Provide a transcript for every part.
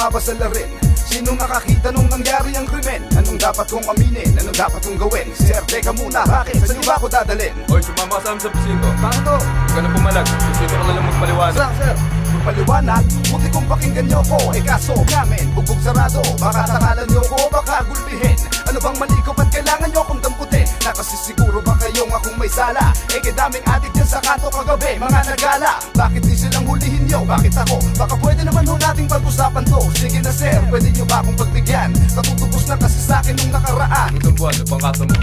nga ba salarin? Sino nakakita nung nangyari ang krimen? Anong dapat kong aminin? Anong dapat kong gawin? Sir, teka muna, bakit? Saan ba ako dadalhin? Oy, sumama ka sa amin sa presinto. Paano to? Huwag ka na pumalag. Presinto ka na lang magpaliwanag. Sir, magpaliwanag? Buti kong pakinggan nyo ko. Kaso namin, bugbog sarado. Baka takalan nyo ko, baka gulpihin. Ano bang mali ko? Ba't kailangan nyo akong damputin? Nakasisiguro ba kayong akong may sala? Kadaming adik dyan sa kanto kagabi, mga nagala. Bakit di silang hulihin nyo? Bakit ako? Baka pwede naman ho nating pag-usapan to. Sige na sir, pwede nyo ba akong pagbigyan? Katutubos na kasi sa'kin nung nakaraan. Itong buwan, ano pang kaso mo?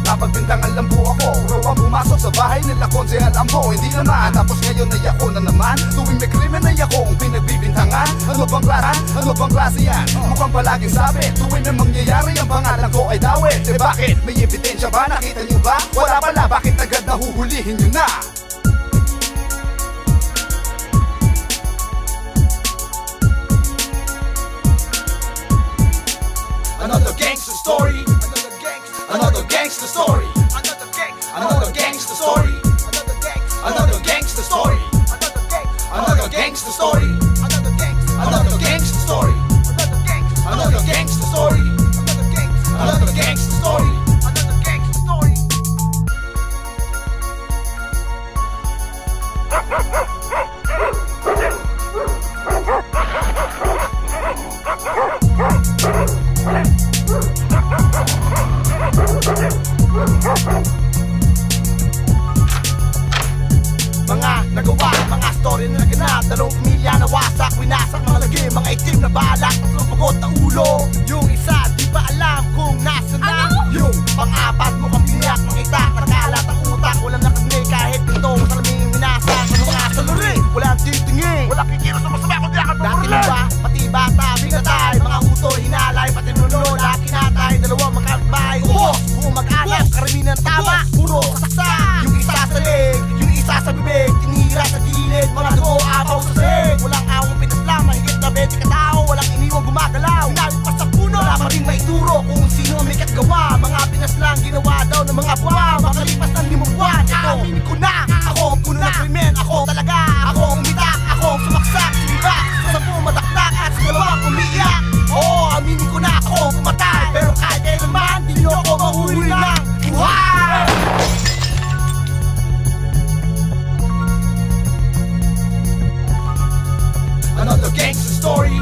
Napagbintangan lang po ako. Raw ang pumasok sa bahay nila konsehal Ambo. Hindi naman, tapos ngayon ay ako na naman. Tuwing may krimen ay ako ang pinagbibintangan. Ano bang klase? Ano bang klase yan? Mukhang palaging sabi, tuwing may mangyayari ang pangalan ko ay dawit. Bakit? May ebidensya ba? Nakita nyo ba? Wala pala, bakit agad nahuhulihin nyo na? Another gangster story. Another gangster story. Another gangster story. Another gangster story. Another gangster story. Another gangster story. Another gangster story. Another gangster story. Mga nagawa, mga story na naganap. Dalawang pamilya na wasak, winasak mga lagi. Mga itim na balak, tatlong pagod na ulo. Yung isa, di ba alam kung nasa na? Yung pang-apat, mukhang biniyak, mangitak. Nakalat ang utak, walang nakagni. Kahit ito, masalaming winasak. Sa mga saluri, walang titingin. Walang kikiro sa masama, kundi akal pa muli. Dati ba, pati bata, bigatay. Mga uto, hinalay, pati nuno, laki natay. Dalawang magkakbay, ubos, buong mag-alas. Karamihan tama, puro kasaksak. Yung isa sa leg, yung isa sa bibig. Tinira sa gilid, mga dugo, apaw sa seg. Walang awang pinaslang, mahigit na 20 katao. Walang iniwang gumagalaw, sinabit pa sa puno. Wala pa rin maituro kung sino may katgawa. Mga pinaslang, ginawa daw ng mga buwa. Makalipas ng 5 buwan, aaminin ko na. Ako ang puno ng krimen, ako talaga. Ako ang umitak, ako ang sumaksak. Diba, sa 10 madakdak at sa 2 umiiyak. Oo, aminin ko na ako ang pumatay. Pero kahit kailanman, di nyo ako mahuli ng buhay. Another gangster story.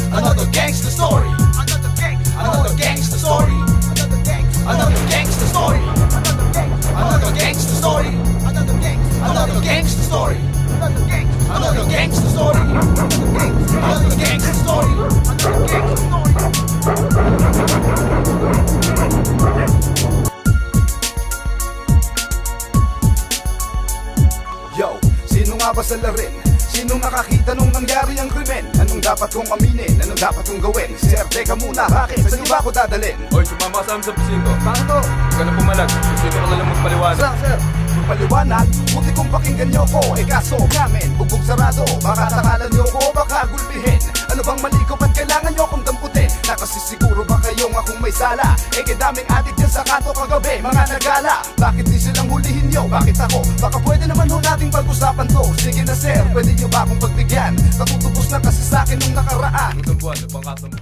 Another gangster story. Another gangster story. Another gangster story. Another gangster story. Another gangster story. Another gangster story. Another gangster story. Yo, sino nga ba salarin? Sinong nakakita nung nangyari ang krimen? Anong dapat kong aminin? Anong dapat kong gawin? Sir, teka muna, bakit? Saan ba ako dadalhin? Oy, sumama ka sa amin sa presinto. Paano to? Huwag ka na pumalag. Presinto ka na lang magpaliwanag. Sir, magpaliwanag? Buti kong pakinggan nyo ko. Kaso namin, bugbog sarado. Baka takalan nyo ko, baka gulpihin. Ano bang mali ko? Ba't kailangan nyo akong damputin? Nakasisiguro ba kayong akong may sala? Kadaming adik dyan sa kanto kagabi, mga nagala. Bakit di silang hulihin nyo? Bakit ako? Baka pwede naman ho nating pag-usapan to. Sige na sir, pwede nyo ba akong pagbigyan? Katutubos na kasi sa'kin nung nakaraan. Itong buwan, ano pang kaso mo?